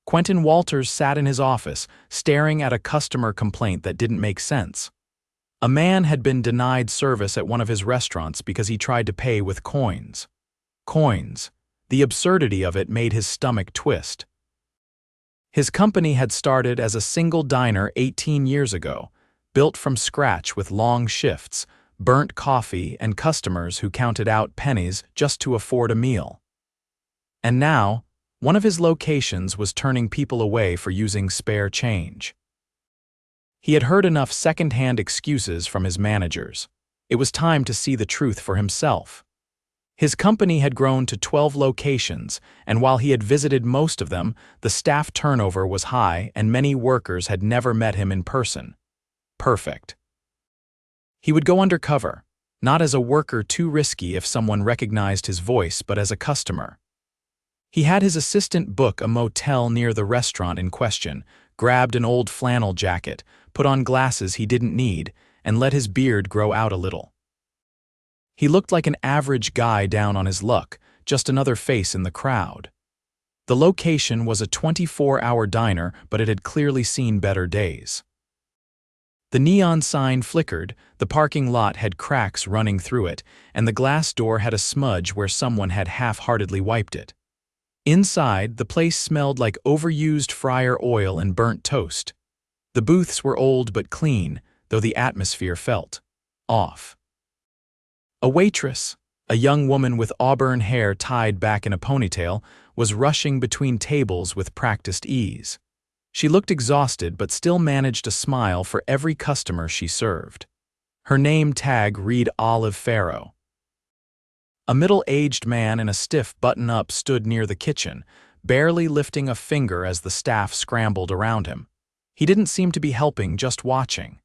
Quentin Walters sat in his office, staring at a customer complaint that didn't make sense. A man had been denied service at one of his restaurants because he tried to pay with coins. Coins. The absurdity of it made his stomach twist. His company had started as a single diner 18 years ago, built from scratch with long shifts, burnt coffee, and customers who counted out pennies just to afford a meal. And now, one of his locations was turning people away for using spare change. He had heard enough second-hand excuses from his managers. It was time to see the truth for himself. His company had grown to 12 locations, and while he had visited most of them, the staff turnover was high and many workers had never met him in person. Perfect. He would go undercover, not as a worker too risky if someone recognized his voice, but as a customer. He had his assistant book a motel near the restaurant in question, grabbed an old flannel jacket, put on glasses he didn't need, and let his beard grow out a little. He looked like an average guy down on his luck, just another face in the crowd. The location was a 24-hour diner, but it had clearly seen better days. The neon sign flickered, the parking lot had cracks running through it, and the glass door had a smudge where someone had half-heartedly wiped it. Inside, the place smelled like overused fryer oil and burnt toast. The booths were old but clean, though the atmosphere felt off. A waitress, a young woman with auburn hair tied back in a ponytail, was rushing between tables with practiced ease. She looked exhausted but still managed a smile for every customer she served. Her name tag read Olive Farrow. A middle-aged man in a stiff button-up stood near the kitchen, barely lifting a finger as the staff scrambled around him. He didn't seem to be helping, just watching.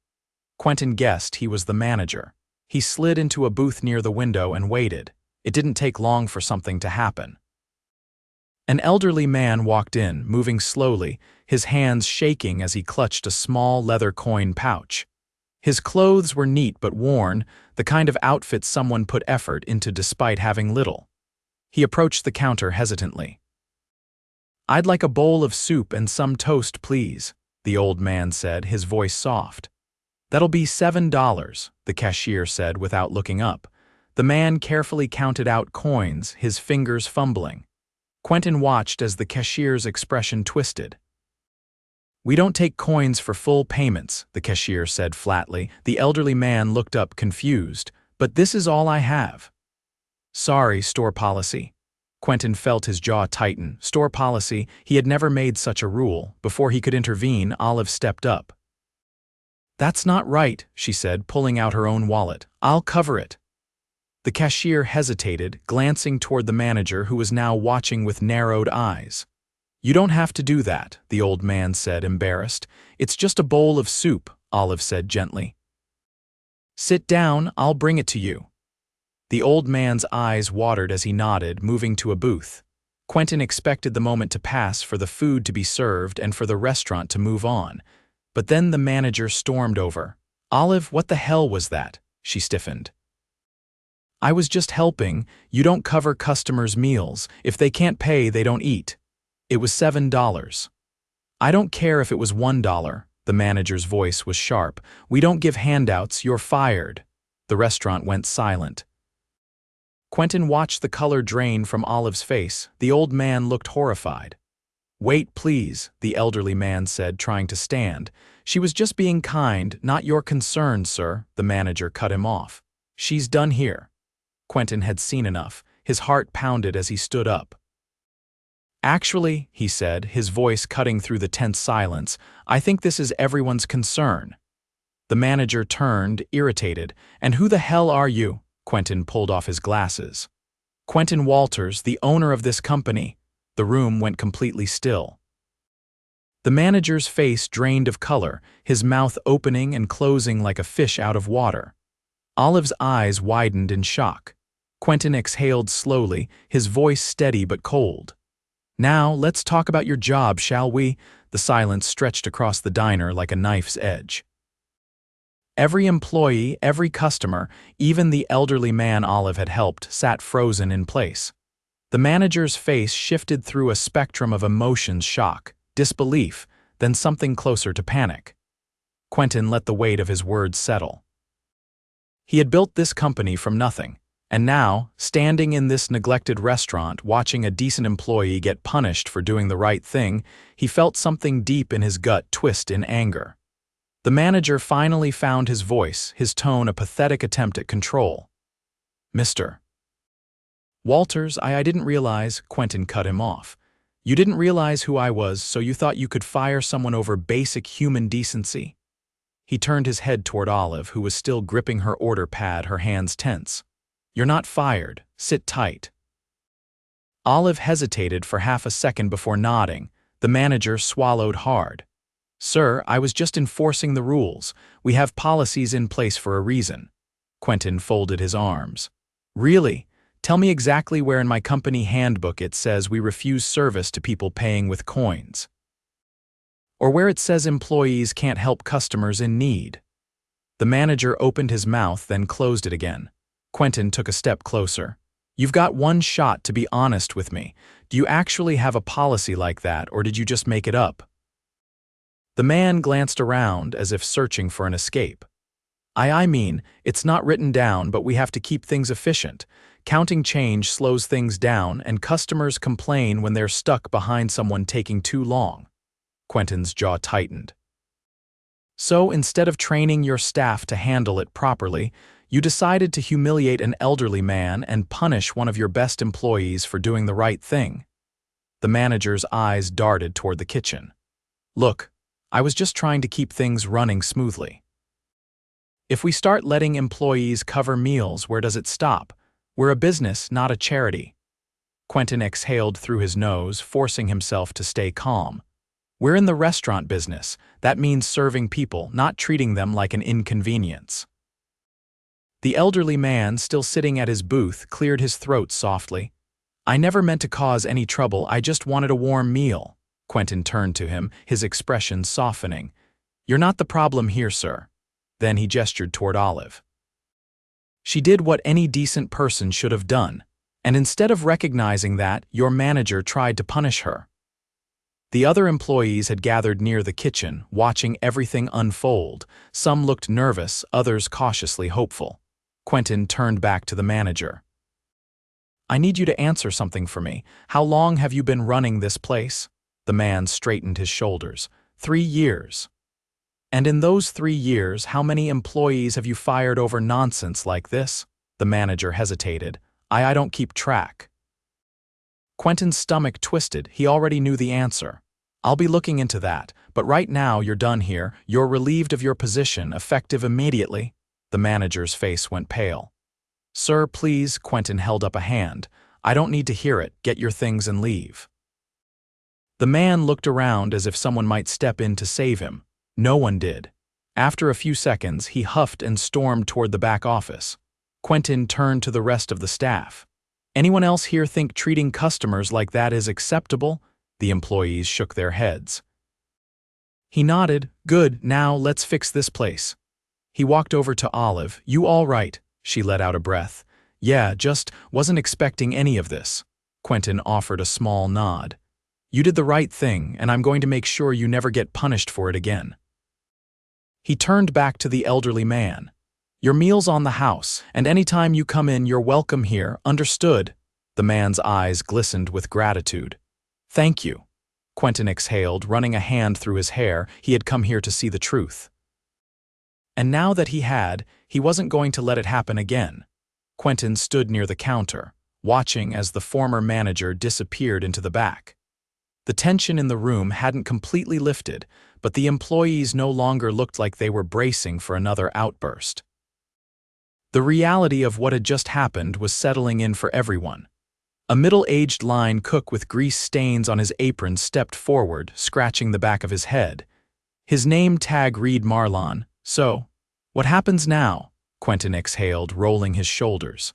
Quentin guessed he was the manager. He slid into a booth near the window and waited. It didn't take long for something to happen. An elderly man walked in, moving slowly, his hands shaking as he clutched a small leather coin pouch. His clothes were neat but worn, the kind of outfit someone put effort into despite having little. He approached the counter hesitantly. "I'd like a bowl of soup and some toast, please," the old man said, his voice soft. "That'll be $7, the cashier said without looking up. The man carefully counted out coins, his fingers fumbling. Quentin watched as the cashier's expression twisted. "We don't take coins for full payments," the cashier said flatly. The elderly man looked up confused. "But this is all I have." "Sorry, store policy." Quentin felt his jaw tighten. Store policy, he had never made such a rule. Before he could intervene, Olive stepped up. "That's not right," she said, pulling out her own wallet. "I'll cover it." The cashier hesitated, glancing toward the manager who was now watching with narrowed eyes. "You don't have to do that," the old man said, embarrassed. "It's just a bowl of soup," Olive said gently. "Sit down, I'll bring it to you." The old man's eyes watered as he nodded, moving to a booth. Quentin expected the moment to pass for the food to be served and for the restaurant to move on. But then the manager stormed over. "Olive, what the hell was that?" She stiffened. "I was just helping. You don't cover customers' meals. If they can't pay, they don't eat." "It was $7. "I don't care if it was $1. The manager's voice was sharp. "We don't give handouts. You're fired." The restaurant went silent. Quentin watched the color drain from Olive's face. The old man looked horrified. "Wait, please," the elderly man said, trying to stand. "She was just being kind, not your concern, sir," the manager cut him off. "She's done here." Quentin had seen enough. His heart pounded as he stood up. "Actually," he said, his voice cutting through the tense silence, "I think this is everyone's concern." The manager turned, irritated. "And who the hell are you?" Quentin pulled off his glasses. "Quentin Walters, the owner of this company." The room went completely still. The manager's face drained of color, his mouth opening and closing like a fish out of water. Olive's eyes widened in shock. Quentin exhaled slowly, his voice steady but cold. "Now, let's talk about your job, shall we?" The silence stretched across the diner like a knife's edge. Every employee, every customer, even the elderly man Olive had helped, sat frozen in place. The manager's face shifted through a spectrum of emotions: shock, disbelief, then something closer to panic. Quentin let the weight of his words settle. He had built this company from nothing, and now, standing in this neglected restaurant watching a decent employee get punished for doing the right thing, he felt something deep in his gut twist in anger. The manager finally found his voice, his tone a pathetic attempt at control. "Mr. Walters, I didn't realize," Quentin cut him off. "You didn't realize who I was, so you thought you could fire someone over basic human decency?" He turned his head toward Olive, who was still gripping her order pad, her hands tense. "You're not fired. Sit tight." Olive hesitated for half a second before nodding. The manager swallowed hard. "Sir, I was just enforcing the rules. We have policies in place for a reason." Quentin folded his arms. "Really? Tell me exactly where in my company handbook it says we refuse service to people paying with coins. Or where it says employees can't help customers in need." The manager opened his mouth, then closed it again. Quentin took a step closer. "You've got one shot to be honest with me. Do you actually have a policy like that, or did you just make it up?" The man glanced around as if searching for an escape. I mean, it's not written down, but we have to keep things efficient. Counting change slows things down, and customers complain when they're stuck behind someone taking too long." Quentin's jaw tightened. "So instead of training your staff to handle it properly, you decided to humiliate an elderly man and punish one of your best employees for doing the right thing." The manager's eyes darted toward the kitchen. "Look, I was just trying to keep things running smoothly. If we start letting employees cover meals, where does it stop? We're a business, not a charity." Quentin exhaled through his nose, forcing himself to stay calm. "We're in the restaurant business. That means serving people, not treating them like an inconvenience." The elderly man, still sitting at his booth, cleared his throat softly. "I never meant to cause any trouble, I just wanted a warm meal." Quentin turned to him, his expression softening. "You're not the problem here, sir." Then he gestured toward Olive. "She did what any decent person should have done, and instead of recognizing that, your manager tried to punish her." The other employees had gathered near the kitchen, watching everything unfold. Some looked nervous, others cautiously hopeful. Quentin turned back to the manager. "I need you to answer something for me. How long have you been running this place?" The man straightened his shoulders. 3 years. "And in those 3 years, how many employees have you fired over nonsense like this?" The manager hesitated. I don't keep track." Quentin's stomach twisted. He already knew the answer. "I'll be looking into that, but right now you're done here. You're relieved of your position, effective immediately." The manager's face went pale. "Sir, please," Quentin held up a hand. "I don't need to hear it. Get your things and leave." The man looked around as if someone might step in to save him. No one did. After a few seconds, he huffed and stormed toward the back office. Quentin turned to the rest of the staff. "Anyone else here think treating customers like that is acceptable?" The employees shook their heads. He nodded. "Good, now let's fix this place." He walked over to Olive. "You all right?" She let out a breath. "Yeah, just wasn't expecting any of this." Quentin offered a small nod. "You did the right thing, and I'm going to make sure you never get punished for it again." He turned back to the elderly man. "Your meal's on the house, and anytime you come in, you're welcome here, understood?" The man's eyes glistened with gratitude. "Thank you." Quentin exhaled, running a hand through his hair. He had come here to see the truth. And now that he wasn't going to let it happen again. Quentin stood near the counter, watching as the former manager disappeared into the back. The tension in the room hadn't completely lifted, but the employees no longer looked like they were bracing for another outburst. The reality of what had just happened was settling in for everyone. A middle-aged line cook with grease stains on his apron stepped forward, scratching the back of his head. His name tag read Marlon. "So, what happens now?" Quentin exhaled, rolling his shoulders.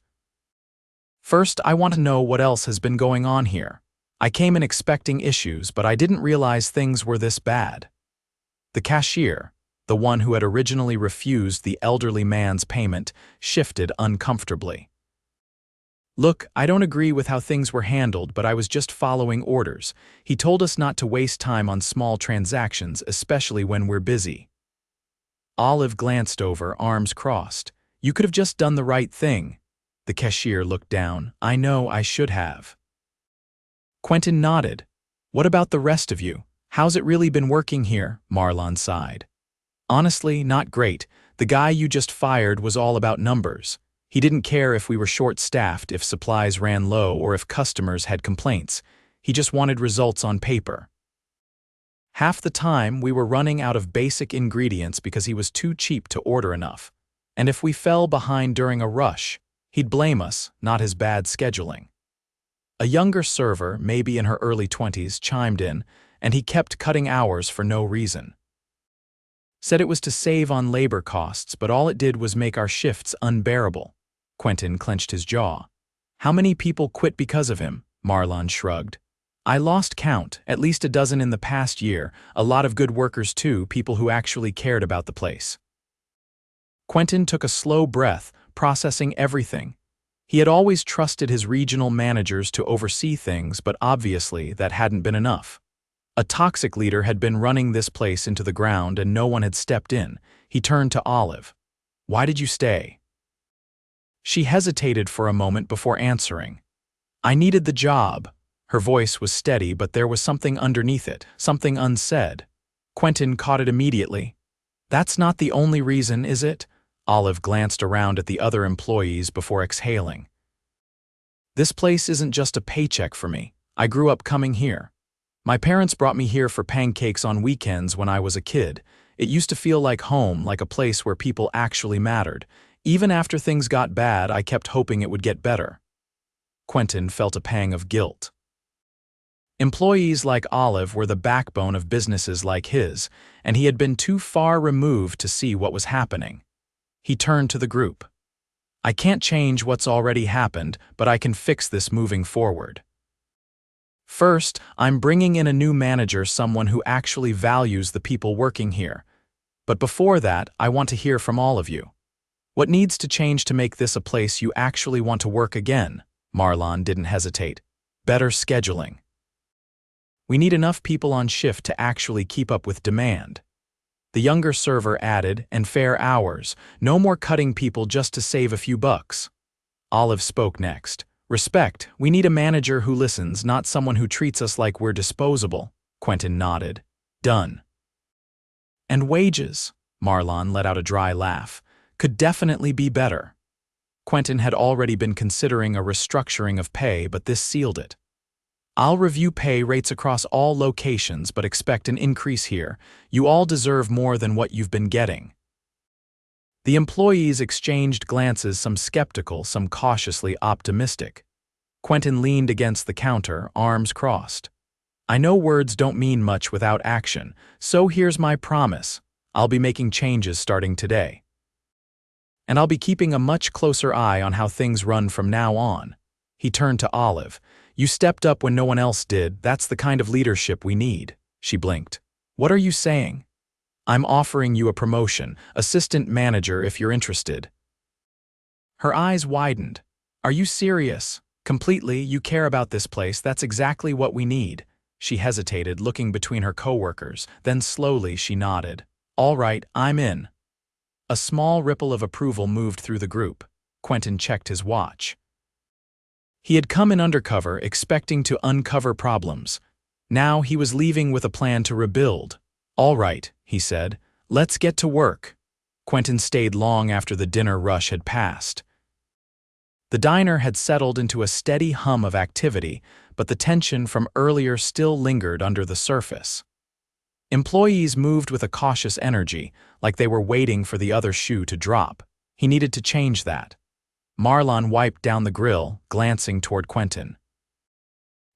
"First, I want to know what else has been going on here. I came in expecting issues, but I didn't realize things were this bad." The cashier, the one who had originally refused the elderly man's payment, shifted uncomfortably. Look, I don't agree with how things were handled, but I was just following orders. He told us not to waste time on small transactions, especially when we're busy. Olive glanced over, arms crossed. You could have just done the right thing. The cashier looked down. I know, I should have. Quentin nodded. What about the rest of you? How's it really been working here? Marlon sighed. Honestly, not great. The guy you just fired was all about numbers. He didn't care if we were short-staffed, if supplies ran low, or if customers had complaints. He just wanted results on paper. Half the time, we were running out of basic ingredients because he was too cheap to order enough. And if we fell behind during a rush, he'd blame us, not his bad scheduling. A younger server, maybe in her early 20s, chimed in, and he kept cutting hours for no reason. Said it was to save on labor costs, but all it did was make our shifts unbearable. Quentin clenched his jaw. How many people quit because of him? Marlon shrugged. I lost count, at least a dozen in the past year, a lot of good workers too, people who actually cared about the place. Quentin took a slow breath, processing everything. He had always trusted his regional managers to oversee things, but obviously that hadn't been enough. A toxic leader had been running this place into the ground and no one had stepped in. He turned to Olive. Why did you stay? She hesitated for a moment before answering. I needed the job. Her voice was steady, but there was something underneath it, something unsaid. Quentin caught it immediately. That's not the only reason, is it? Olive glanced around at the other employees before exhaling. This place isn't just a paycheck for me. I grew up coming here. My parents brought me here for pancakes on weekends when I was a kid. It used to feel like home, like a place where people actually mattered. Even after things got bad, I kept hoping it would get better. Quentin felt a pang of guilt. Employees like Olive were the backbone of businesses like his, and he had been too far removed to see what was happening. He turned to the group. I can't change what's already happened, but I can fix this moving forward. First, I'm bringing in a new manager, someone who actually values the people working here. But before that, I want to hear from all of you. What needs to change to make this a place you actually want to work again? Marlon didn't hesitate. Better scheduling. We need enough people on shift to actually keep up with demand. The younger server added, and fair hours. No more cutting people just to save a few bucks. Olive spoke next. Respect. We need a manager who listens, not someone who treats us like we're disposable. Quentin nodded. Done. And wages, Marlon let out a dry laugh, could definitely be better. Quentin had already been considering a restructuring of pay, but this sealed it. I'll review pay rates across all locations, but expect an increase here. You all deserve more than what you've been getting. The employees exchanged glances, some skeptical, some cautiously optimistic. Quentin leaned against the counter, arms crossed. I know words don't mean much without action, so here's my promise. I'll be making changes starting today. And I'll be keeping a much closer eye on how things run from now on. He turned to Olive. You stepped up when no one else did. That's the kind of leadership we need. She blinked. What are you saying? I'm offering you a promotion, assistant manager if you're interested. Her eyes widened. Are you serious? Completely, you care about this place. That's exactly what we need. She hesitated, looking between her coworkers. Then slowly she nodded. All right, I'm in. A small ripple of approval moved through the group. Quentin checked his watch. He had come in Undercover expecting to uncover problems. Now he was leaving with a plan to rebuild. All right, he said. Let's get to work. Quentin stayed long after the dinner rush had passed. The diner had settled into a steady hum of activity, but the tension from earlier still lingered under the surface. Employees moved with a cautious energy, like they were waiting for the other shoe to drop. He needed to change that. Marlon wiped down the grill, glancing toward Quentin.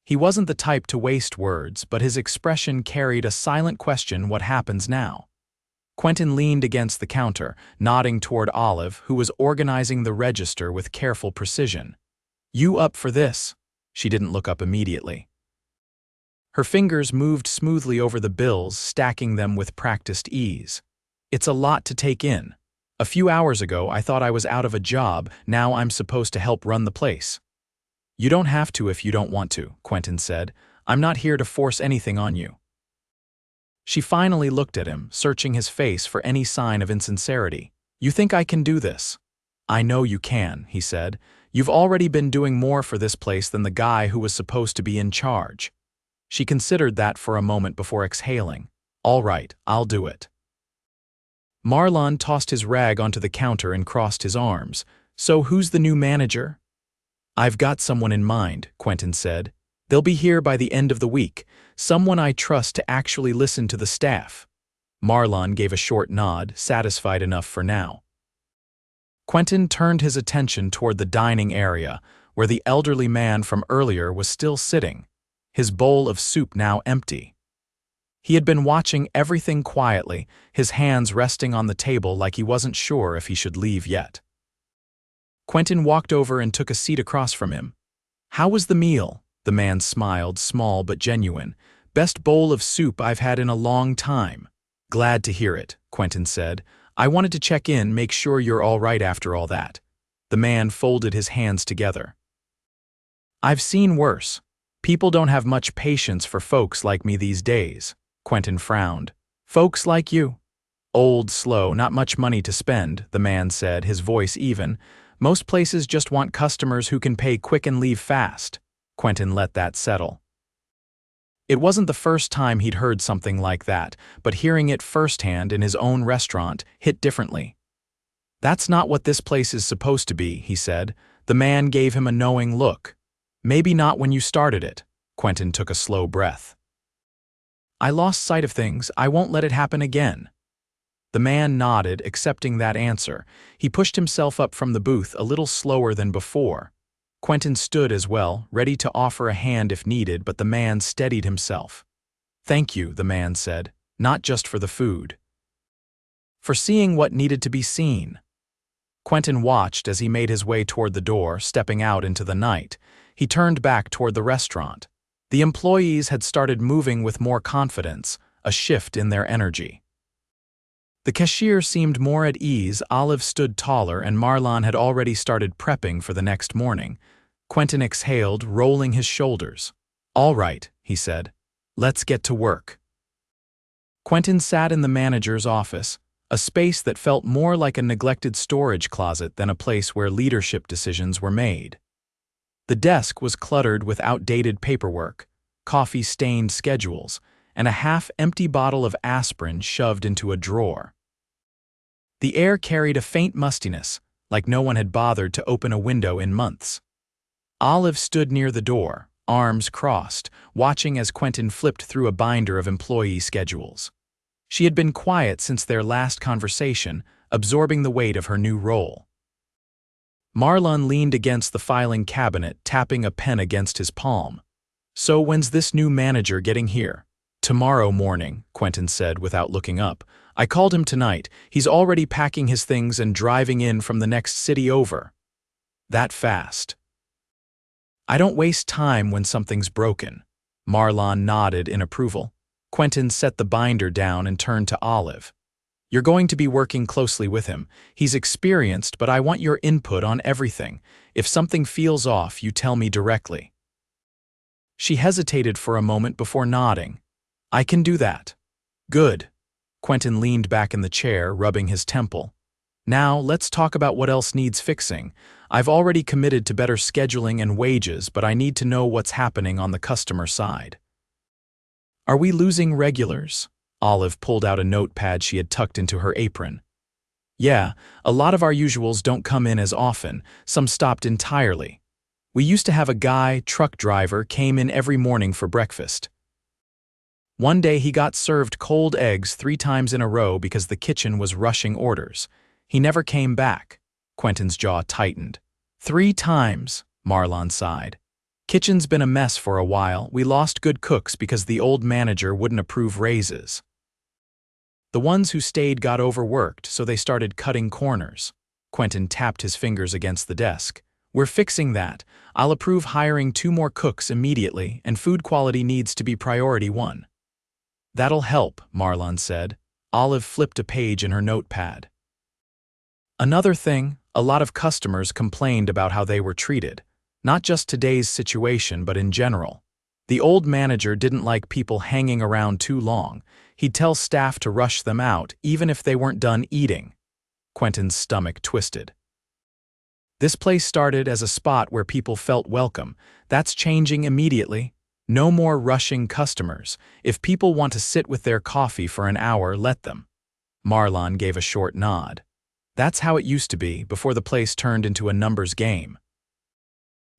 He wasn't the type to waste words, but his expression carried a silent question: what happens now? Quentin leaned against the counter, nodding toward Olive, who was organizing the register with careful precision. You up for this? She didn't look up immediately. Her fingers moved smoothly over the bills, stacking them with practiced ease. It's a lot to take in. A few hours ago, I thought I was out of a job. Now I'm supposed to help run the place. You don't have to if you don't want to, Quentin said. I'm not here to force anything on you. She finally looked at him, searching his face for any sign of insincerity. You think I can do this? I know you can, he said. You've already been doing more for this place than the guy who was supposed to be in charge. She considered that for a moment before exhaling. All right, I'll do it. Marlon tossed his rag onto the counter and crossed his arms. So who's the new manager? I've got someone in mind, Quentin said. They'll be here by the end of the week, someone I trust to actually listen to the staff. Marlon gave a short nod, satisfied enough for now. Quentin turned his attention toward the dining area, where the elderly man from earlier was still sitting, his bowl of soup now empty. He had been watching everything quietly, his hands resting on the table like he wasn't sure if he should leave yet. Quentin walked over and took a seat across from him. How was the meal? The man smiled, small but genuine. Best bowl of soup I've had in a long time. Glad to hear it, Quentin said. I wanted to check in, make sure you're all right after all that. The man folded his hands together. I've seen worse. People don't have much patience for folks like me these days. Quentin frowned. Folks like you? Old, slow, not much money to spend, the man said, his voice even. Most places just want customers who can pay quick and leave fast. Quentin let that settle. It wasn't the first time he'd heard something like that, but hearing it firsthand in his own restaurant hit differently. That's not what this place is supposed to be, he said. The man gave him a knowing look. Maybe not when you started it. Quentin took a slow breath. I lost sight of things. I won't let it happen again. The man nodded, accepting that answer. He pushed himself up from the booth a little slower than before. Quentin stood as well, ready to offer a hand if needed, but the man steadied himself. Thank you, the man said, not just for the food. For seeing what needed to be seen. Quentin watched as he made his way toward the door, stepping out into the night. He turned back toward the restaurant. The employees had started moving with more confidence, a shift in their energy. The cashier seemed more at ease, Olive stood taller, and Marlon had already started prepping for the next morning. Quentin exhaled, rolling his shoulders. All right, he said. Let's get to work. Quentin sat in the manager's office, a space that felt more like a neglected storage closet than a place where leadership decisions were made. The desk was cluttered with outdated paperwork, coffee-stained schedules, and a half-empty bottle of aspirin shoved into a drawer. The air carried a faint mustiness, like no one had bothered to open a window in months. Olive stood near the door, arms crossed, watching as Quentin flipped through a binder of employee schedules. She had been quiet since their last conversation, absorbing the weight of her new role. Marlon leaned against the filing cabinet, tapping a pen against his palm. So when's this new manager getting here? Tomorrow morning, Quentin said without looking up. I called him tonight. He's already packing his things and driving in from the next city over. That fast. I don't waste time when something's broken. Marlon nodded in approval. Quentin set the binder down and turned to Olive. You're going to be working closely with him. He's experienced, but I want your input on everything. If something feels off, you tell me directly. She hesitated for a moment before nodding. I can do that. Good. Quentin leaned back in the chair, rubbing his temple. Now, let's talk about what else needs fixing. I've already committed to better scheduling and wages, but I need to know what's happening on the customer side. Are we losing regulars? Olive pulled out a notepad she had tucked into her apron. Yeah, a lot of our usuals don't come in as often. Some stopped entirely. We used to have a guy, truck driver, came in every morning for breakfast. One day he got served cold eggs 3 times in a row because the kitchen was rushing orders. He never came back. Quentin's jaw tightened. 3 times, Marlon sighed. Kitchen's been a mess for a while. We lost good cooks because the old manager wouldn't approve raises. The ones who stayed got overworked, so they started cutting corners. Quentin tapped his fingers against the desk. We're fixing that. I'll approve hiring 2 more cooks immediately, and food quality needs to be priority 1. That'll help, Marlon said. Olive flipped a page in her notepad. Another thing, a lot of customers complained about how they were treated. Not just today's situation, but in general. The old manager didn't like people hanging around too long. He'd tell staff to rush them out, even if they weren't done eating. Quentin's stomach twisted. This place started as a spot where people felt welcome. That's changing immediately. No more rushing customers. If people want to sit with their coffee for an hour, let them. Marlon gave a short nod. That's how it used to be, before the place turned into a numbers game.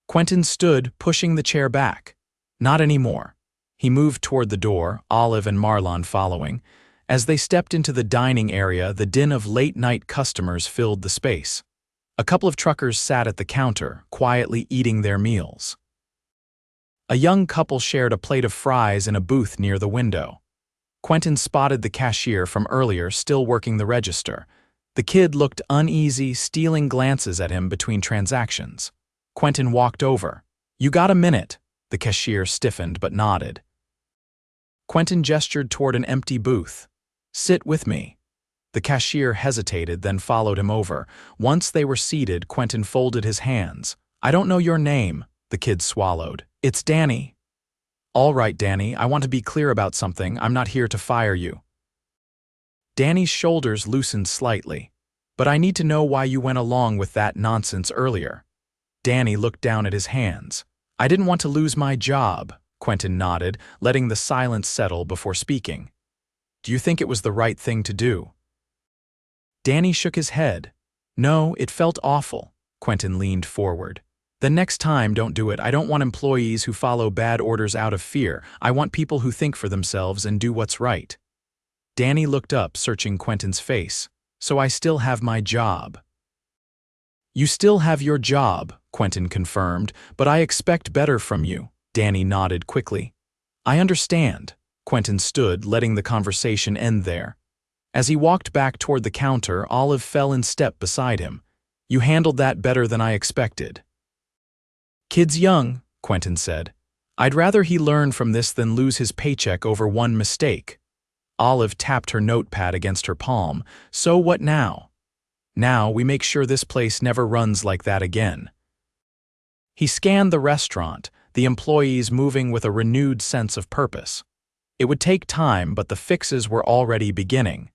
Quentin stood, pushing the chair back. Not anymore. He moved toward the door, Olive and Marlon following. As they stepped into the dining area, the din of late-night customers filled the space. A couple of truckers sat at the counter, quietly eating their meals. A young couple shared a plate of fries in a booth near the window. Quentin spotted the cashier from earlier still working the register. The kid looked uneasy, stealing glances at him between transactions. Quentin walked over. "You got a minute?" The cashier stiffened but nodded. Quentin gestured toward an empty booth. "Sit with me." The cashier hesitated, then followed him over. Once they were seated, Quentin folded his hands. "I don't know your name," the kid swallowed. "It's Danny." "All right, Danny, I want to be clear about something. I'm not here to fire you." Danny's shoulders loosened slightly. "But I need to know why you went along with that nonsense earlier." Danny looked down at his hands. "I didn't want to lose my job," Quentin nodded, letting the silence settle before speaking. "Do you think it was the right thing to do?" Danny shook his head. "No, it felt awful." Quentin leaned forward. "The next time, don't do it. I don't want employees who follow bad orders out of fear. I want people who think for themselves and do what's right." Danny looked up, searching Quentin's face. "So I still have my job." "You still have your job," Quentin confirmed, "but I expect better from you." Danny nodded quickly. "I understand." Quentin stood, letting the conversation end there. As he walked back toward the counter, Olive fell in step beside him. "You handled that better than I expected." "Kid's young," Quentin said. "I'd rather he learn from this than lose his paycheck over one mistake." Olive tapped her notepad against her palm. "So what now?" "Now we make sure this place never runs like that again." He scanned the restaurant, the employees moving with a renewed sense of purpose. It would take time, but the fixes were already beginning.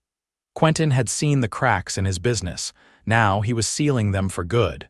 Quentin had seen the cracks in his business. Now he was sealing them for good.